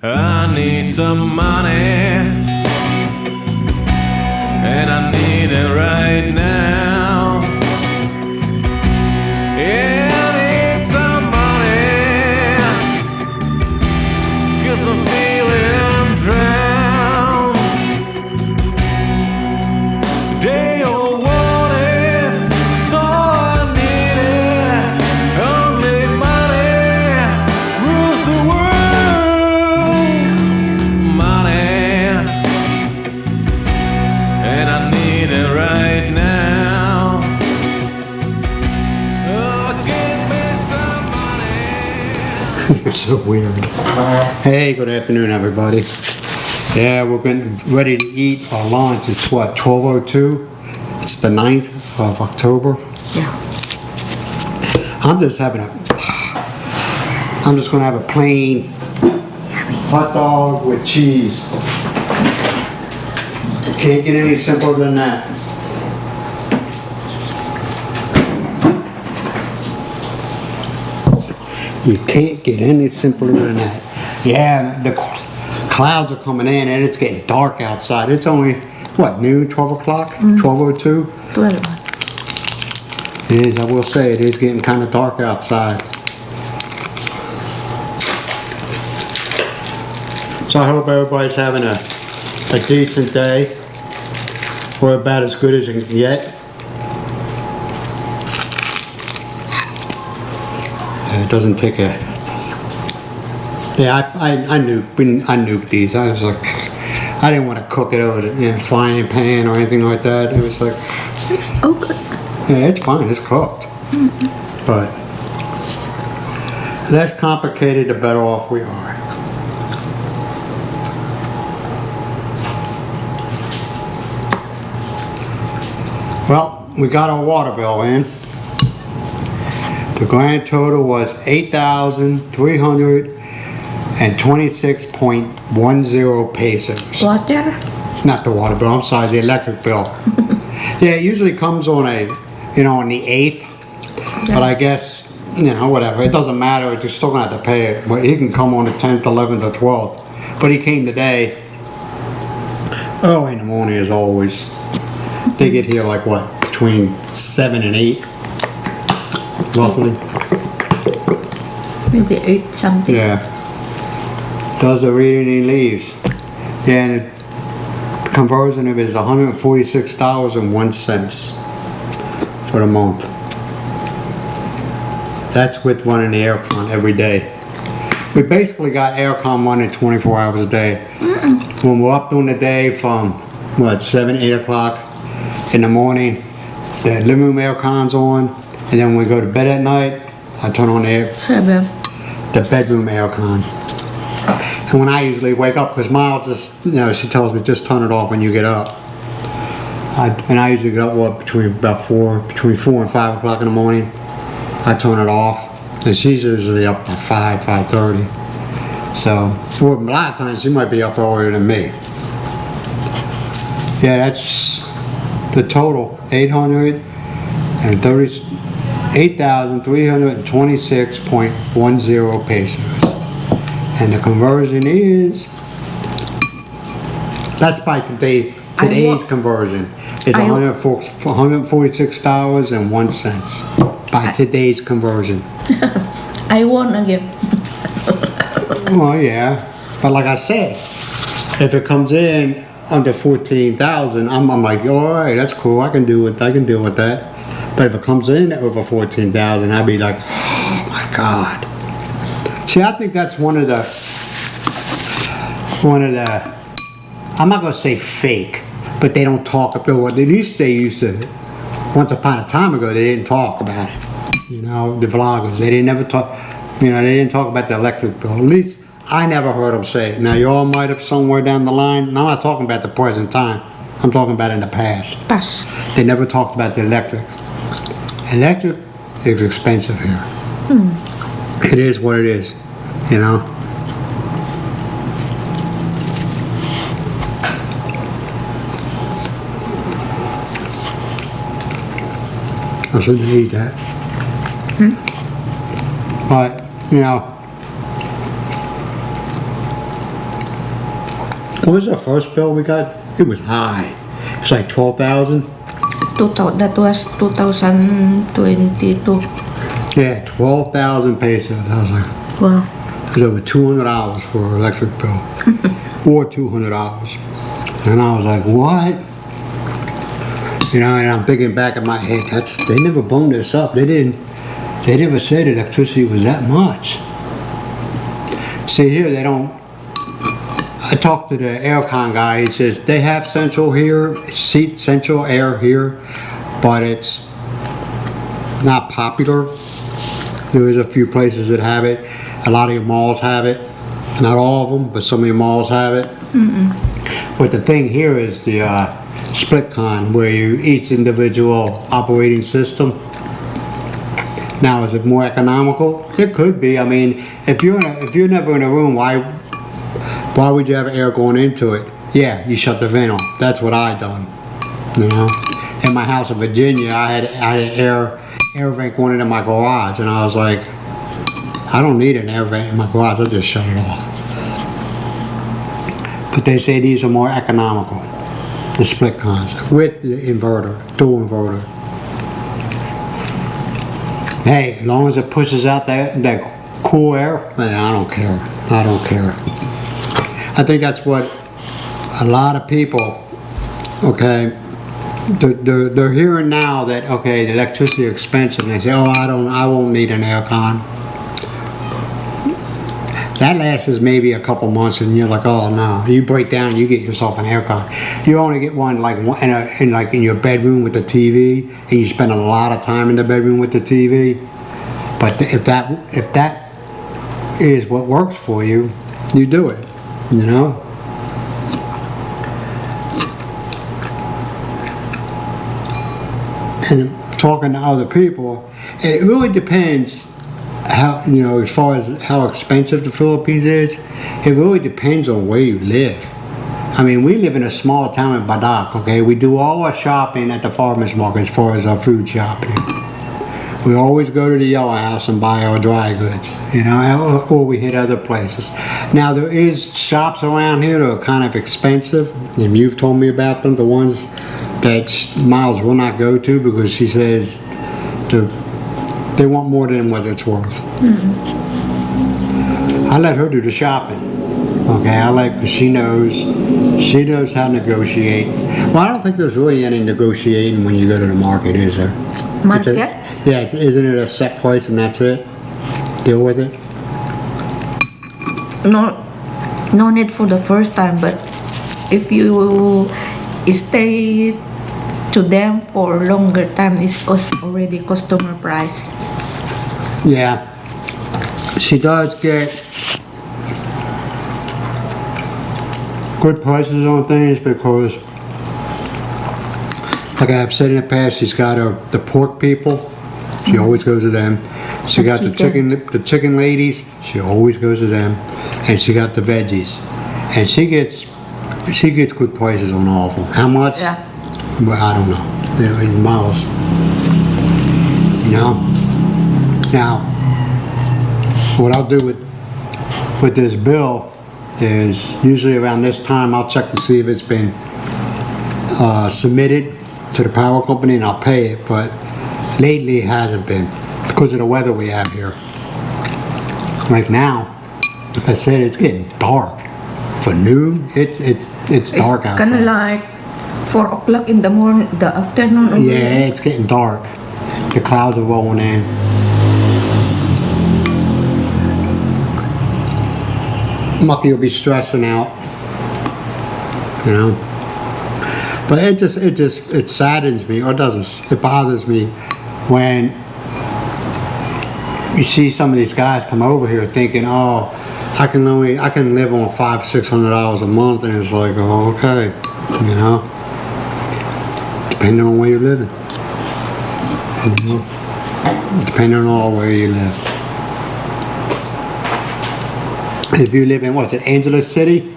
I need some money, and I need it right now. Yeah, I need some money, 'cause I'm feeling I'm drowned. They all want it, so I need it. Only money rules the world. Money, and I need it right now. Oh, give me some money. You're so weird. Hey, good afternoon, everybody. Yeah, we're getting ready to eat our lunch. It's what, 12:02? It's the 9th of October. Yeah. I'm just gonna have a plain hot dog with cheese. Can't get any simpler than that. You can't get any simpler than that. Yeah, the clouds are coming in and it's getting dark outside. It's only, what, noon, 12 o'clock? 12:02? 12. It is, I will say, it is getting kind of dark outside. So I hope everybody's having a decent day. Or about as good as it can get. It doesn't take a... Yeah, I nuked these. I was like, I didn't want to cook it over in a frying pan or anything like that. It was like, It's so good. yeah, it's fine, it's cooked. But the less complicated, the better off we are. Well, we got our water bill in. The grand total was $8,326.10 pesos. Water? Not the water bill, I'm sorry, the electric bill. Yeah, it usually comes on on the 8th. But I guess, whatever, it doesn't matter, you're still gonna have to pay it. But he can come on the 10th, 11th, or 12th. But he came today, early in the morning as always. They get here like what, between 7 and 8, roughly. Maybe 8 something. Yeah. Does the reading and leaves. Yeah, and the conversion of it is $146.01 for the month. That's with running the aircon every day. We basically got aircon running 24 hours a day. When we're up during the day from, 7, 8 o'clock in the morning, the living room aircon's on, and then when we go to bed at night, I turn on the 7. bedroom aircon. And when I usually wake up, because Miles just, she tells me just turn it off when you get up. And I usually get up between 4 and 5 o'clock in the morning. I turn it off, and she's usually up by 5:30. So, for a lot of times she might be up earlier than me. Yeah, that's the total, $8,326.10 pesos. And the conversion is, that's by today's conversion, is $146.01 by today's conversion. I won again. Well, yeah, but like I said, if it comes in under 14,000, I'm like, all right, that's cool. I can deal with that. But if it comes in over 14,000, I'd be like, oh my God. See, I think that's one of the. I'm not gonna say fake, but they don't talk about what. At least they used to. Once upon a time ago, they didn't talk about it. The vloggers, they didn't ever talk. They didn't talk about the electric bill. At least I never heard them say it. Now you all might have somewhere down the line. I'm not talking about the present time. I'm talking about in the past. Past. They never talked about the electric. Electric is expensive here. It is what it is, I shouldn't eat that. But, What was the first bill we got? It was high. It's like 12,000. That was 2022. Yeah, 12,000 pesos. I was like, Wow. it was over $200 for an electric bill, or $200. And I was like, what? You know, and I'm thinking back in my head, they never boned this up. They never said electricity was that much. See here, they don't. I talked to the aircon guy. He says they have central air here, but it's not popular. There is a few places that have it. A lot of your malls have it. Not all of them, but some of your malls have it. But the thing here is the split con, where each individual operating system. Now, is it more economical? It could be. I mean, if you're never in a room, why would you have air going into it? Yeah, you shut the vent on. That's what I done. You know, in my house in Virginia, I had an air vent going into my garage, and I was like, I don't need an air vent in my garage. I'll just shut it off. But they say these are more economical, the split cons with the inverter, dual inverter. Hey, as long as it pushes out that cool air, man, I don't care. I don't care. I think that's what a lot of people, okay, they're hearing now that, okay, the electricity is expensive, and they say, oh, I won't need an air con. That lasts maybe a couple months, and you're like, oh no. You break down, you get yourself an air con. You only get one in your bedroom with the TV, and you spend a lot of time in the bedroom with the TV. But if that is what works for you, you do it. You know. And talking to other people, it really depends. How, you know, as far as how expensive the Philippines is, it really depends on where you live. I mean, we live in a small town in Badak, okay? We do all our shopping at the farmer's market as far as our food shopping. We always go to the Yellow House and buy our dry goods, you know, or we hit other places. Now, there is shops around here that are kind of expensive, and you've told me about them, the ones that Miles will not go to because she says they want more than what it's worth. I let her do the shopping. Okay, she knows how to negotiate. Well, I don't think there's really any negotiating when you go to the market, is there? Market? Isn't it a set price and that's it? Deal with it? No need for the first time, but if you stay to them for longer time, it's already customer price. Yeah, she does get good prices on things because, like I've said in the past, she's got the pork people. She always goes to them. She got the chicken ladies. She always goes to them, and she got the veggies, and she gets good prices on all of them. How much? Yeah. Well, I don't know. They're in miles. You know. Now, what I'll do with this bill is usually around this time I'll check to see if it's been submitted to the power company and I'll pay it, but lately it hasn't been because of the weather we have here. Like now, like I said, it's getting dark. For noon, it's dark outside. Kind of like 4 o'clock in the morning, the afternoon. Already. Yeah, it's getting dark. The clouds are rolling in. Mucky will be stressing out, you know. But it saddens me, or it bothers me when you see some of these guys come over here thinking, oh, I can live on $500-600 a month, and it's like, oh, okay, you know, depending on where you're living, you know? Depending on where you live. If you live in, what's it, Angeles City?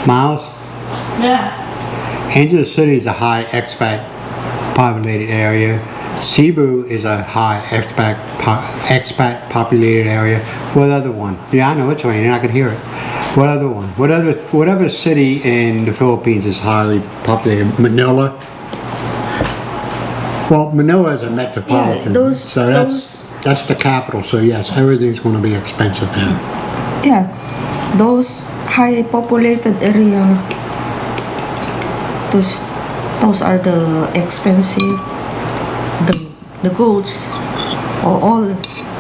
Miles? Yeah. Angeles City is a high expat populated area. Cebu is a high expat populated area. What other one? Yeah, I know it's raining, I can hear it. What other one? Whatever city in the Philippines is highly populated? Manila. Well, Manila is a metropolitan, Yeah, those- so that's the capital. So yes, everything's going to be expensive there. Yeah, those high populated area, those are the expensive, the goods, or all,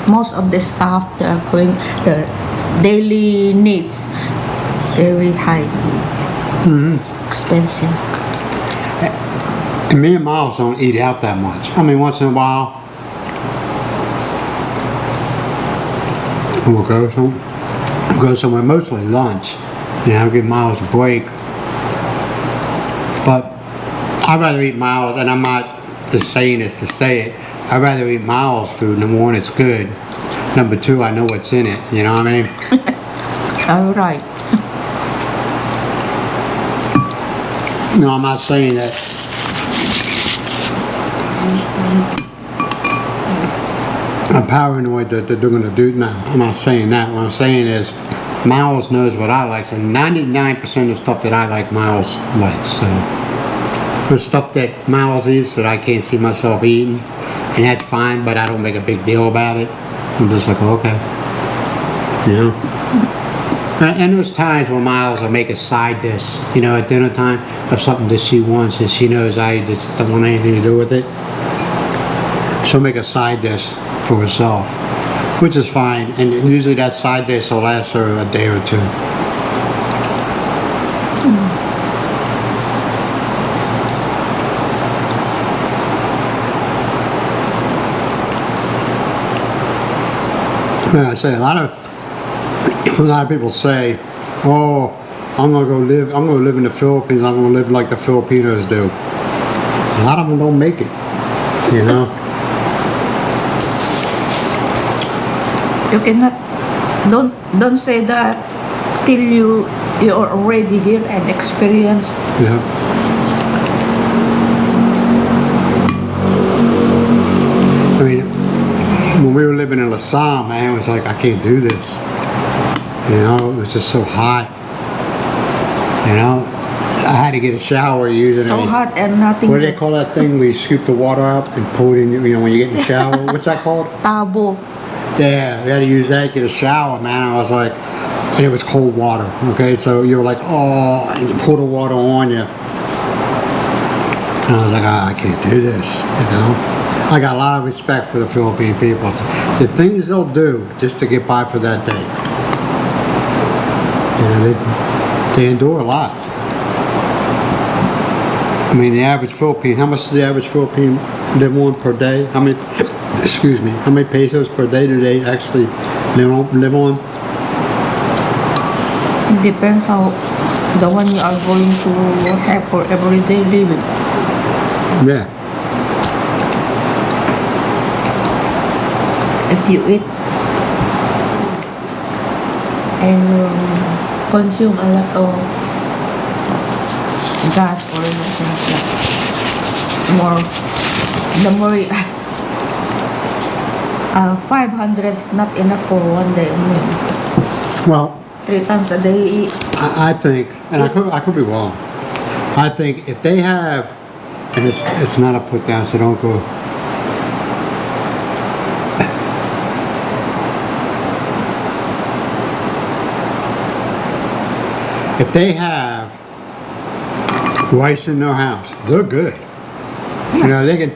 most of the stuff that are going, the daily needs, very high, expensive. And me and Miles don't eat out that much. I mean, once in a while, we'll go somewhere, mostly lunch. You know, give Miles a break. But I'd rather eat Miles, and I'm not just saying this to say it. I'd rather eat Miles food. Number one, it's good. Number two, I know what's in it. You know what I mean? All right. No, I'm not saying that. I'm paranoid that they're going to do now. I'm not saying that. What I'm saying is, Miles knows what I like, and 99% of the stuff that I like, Miles likes. So there's stuff that Miles eats that I can't see myself eating, and that's fine. But I don't make a big deal about it. I'm just like, okay, you know. And there's times when Miles will make a side dish, you know, at dinner time of something that she wants, and she knows I just don't want anything to do with it. She'll make a side dish for herself, which is fine, and usually that side dish will last her a day or two. And I say a lot of people say, "Oh, I'm gonna live in the Philippines. I'm gonna live like the Filipinos do." A lot of them don't make it, you know. You cannot, don't say that till you're already here and experienced. Yeah. I mean, when we were living in LaSalle, man, it was like, I can't do this. You know, it was just so hot. You know, I had to get a shower using So hot and nothing. what do they call that thing where you scoop the water up and pour it in, you know, when you get in the shower? What's that called? Tabo. Yeah, we had to use that to get a shower, man. I was like, and it was cold water, okay? So you were like, oh, and you pour the water on you. And I was like, I can't do this, you know? I got a lot of respect for the Philippine people. The things they'll do just to get by for that day. You know, they endure a lot. I mean, the average Philippine, how much does the average Philippine live on per day? How many pesos per day do they actually live on? It depends how the one you are going to have for everyday living. Yeah. If you eat and consume a lot of gas or things like the more 500 is not enough for one day only. Well, 3 times a day. I think, and I could be wrong. I think if they have, and it's not a put down, so don't go. If they have rice in their house, they're good. You know, they can.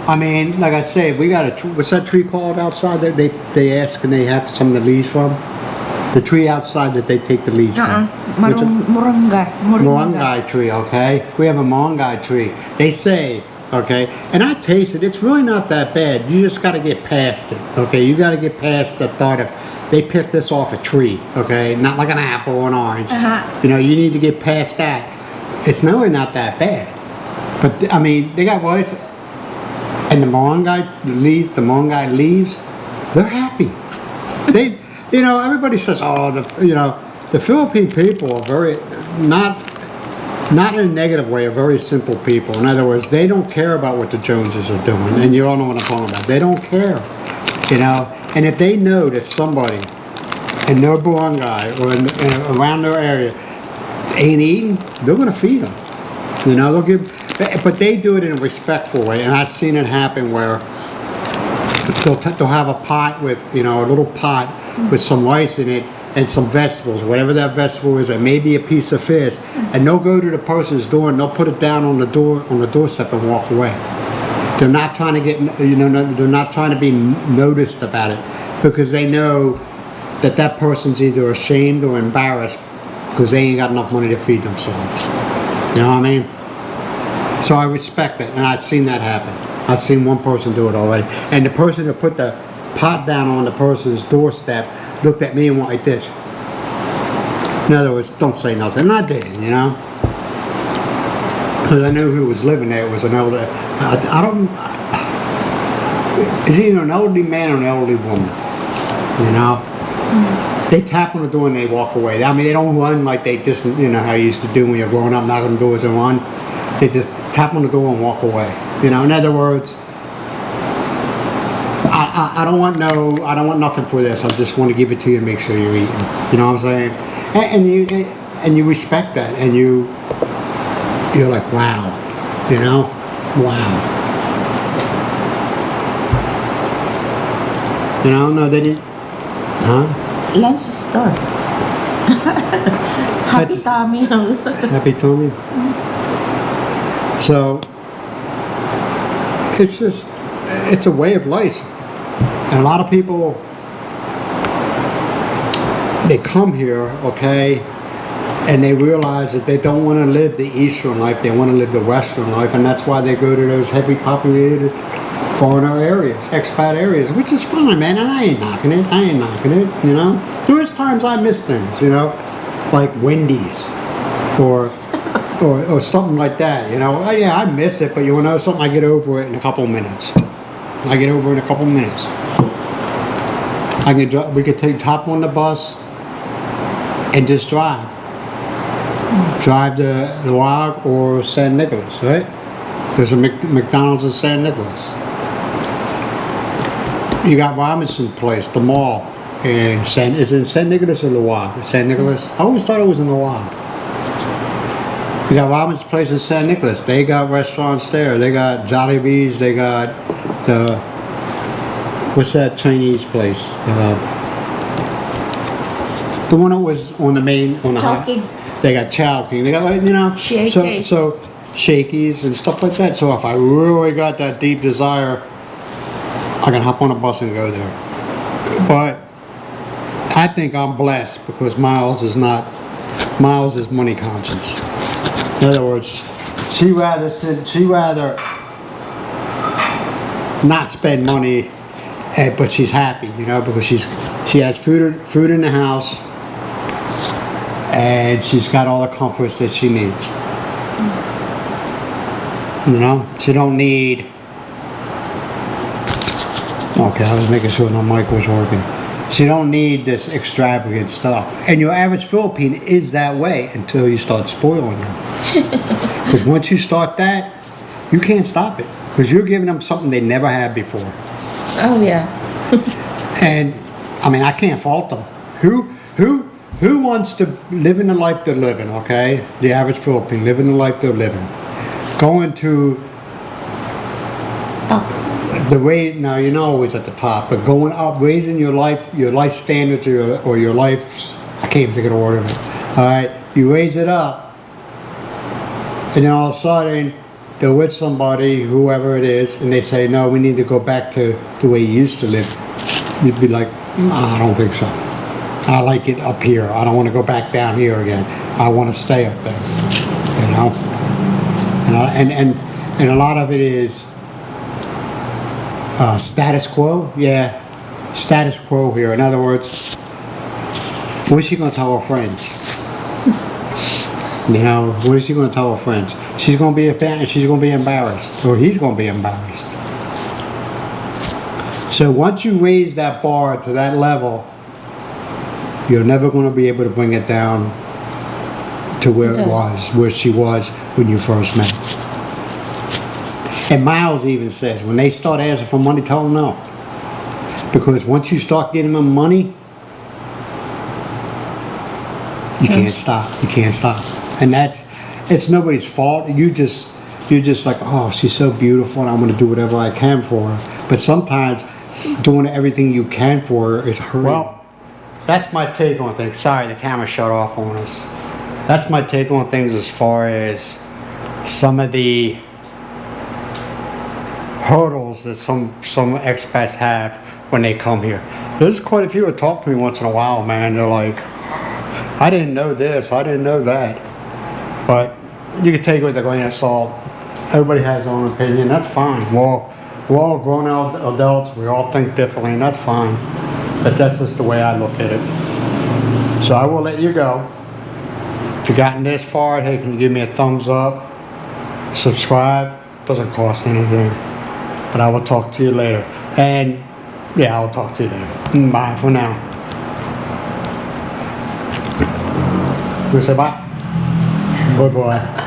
I mean, like I say, we got a tree. What's that tree called outside that they ask and they have some of the leaves from? The tree outside that they take the leaves from. What's it? Moringa. Moringa tree, okay? We have a moringa tree. They say, okay, and I taste it. It's really not that bad. You just got to get past it, okay? You got to get past the thought of they picked this off a tree, okay? Not like an apple or an orange. You know, you need to get past that. It's really not that bad. But I mean, they got rice, and the moringa leaves, they're happy. They. You know, everybody says, "Oh, the Philippine people are very not in a negative way, are very simple people." In other words, they don't care about what the Joneses are doing, and you all know what I'm talking about. They don't care, you know. And if they know that somebody in their barangay or around their area ain't eating, they're gonna feed them. You know, they'll give, but they do it in a respectful way, and I've seen it happen where they'll have a pot with, you know, a little pot with some rice in it and some vegetables, whatever that vegetable is, and maybe a piece of fish, and they'll go to the person's door and they'll put it down on the doorstep and walk away. They're not trying to get, you know, they're not trying to be noticed about it, because they know that that person's either ashamed or embarrassed because they ain't got enough money to feed themselves. You know what I mean? So I respect it, and I've seen that happen. I've seen one person do it already. And the person that put the pot down on the person's doorstep looked at me and went like this. In other words, don't say nothing. And I did, you know? Because I knew who was living there. It was an elder. I don't... It's either an elderly man or an elderly woman. You know? They tap on the door and they walk away. I mean, they don't run like they just, you know, how you used to do when you're growing up, knock on doors and run. They just tap on the door and walk away. You know, in other words, I don't want nothing for this. I just want to give it to you and make sure you're eating. You know what I'm saying? And you respect that, and you're like, wow, you know, wow. You know, no, they didn't, huh? Lance is done. Happy tummy. Happy tummy. So, it's just, it's a way of life. And a lot of people, they come here, okay, and they realize that they don't want to live the Eastern life, they want to live the Western life, and that's why they go to those heavy populated foreigner areas, expat areas, which is fine, man, and I ain't knocking it, you know. There's times I miss things, you know, like Wendy's, or something like that, you know. Oh, yeah, I miss it, but you know something, I get over it in a couple minutes. We could hop on the bus and just drive. Drive to Luag or San Nicolas, right? There's a McDonald's in San Nicolas. You got Robinson Place, the mall. Is it in San Nicolas or Luag? San Nicolas? I always thought it was in Luag. You got Robinson's Place in San Nicolas. They got restaurants there. They got Jollibee's. They got the... What's that Chinese place? The one that was on the main... Chowking. They got Chowking. They got, you know... Shakey's. So Shakey's and stuff like that. So if I really got that deep desire, I can hop on a bus and go there. But I think I'm blessed because Miles is money conscious. In other words, she rather not spend money, but she's happy, you know, because she has food in the house, and she's got all the comforts that she needs. You know, she don't need. Okay, I was making sure my mic was working. She don't need this extravagant stuff. And your average Philippine is that way until you start spoiling them. Because once you start that, you can't stop it. Because you're giving them something they never had before. Oh yeah. And I mean, I can't fault them. Who wants to live in the life they're living? Okay, the average Philippine living the life they're living, going to the way. Now you're not always at the top, but going up, raising your life standards or your life. I can't even think of the word of it. All right, you raise it up, and then all of a sudden they're with somebody, whoever it is, and they say, no, we need to go back to the way you used to live. You'd be like, I don't think so. I like it up here. I don't want to go back down here again. I want to stay up there, you know? And a lot of it is status quo. Yeah, status quo here. In other words, what's she going to tell her friends? You know, what is she going to tell her friends? She's going to be embarrassed, or he's going to be embarrassed. So once you raise that bar to that level, you're never going to be able to bring it down to where where she was when you first met. And Miles even says, when they start asking for money, tell them no. Because once you start getting them money, You can't Yes. stop. You can't stop. And it's nobody's fault. You're just like, oh, she's so beautiful and I'm going to do whatever I can for her. But sometimes doing everything you can for her is hurting. Well, that's my take on things. Sorry, the camera shut off on us. That's my take on things as far as some of the hurdles that some expats have when they come here. There's quite a few that talk to me once in a while, man. They're like, I didn't know this, I didn't know that. But you can take it with a grain of salt. Everybody has their own opinion, that's fine. We're all grown adults, we all think differently, and that's fine. But that's just the way I look at it. So I will let you go. If you've gotten this far, hey, can you give me a thumbs up? Subscribe, doesn't cost anything. But I will talk to you later. And yeah, I'll talk to you later. Bye for now. You say bye? Good boy.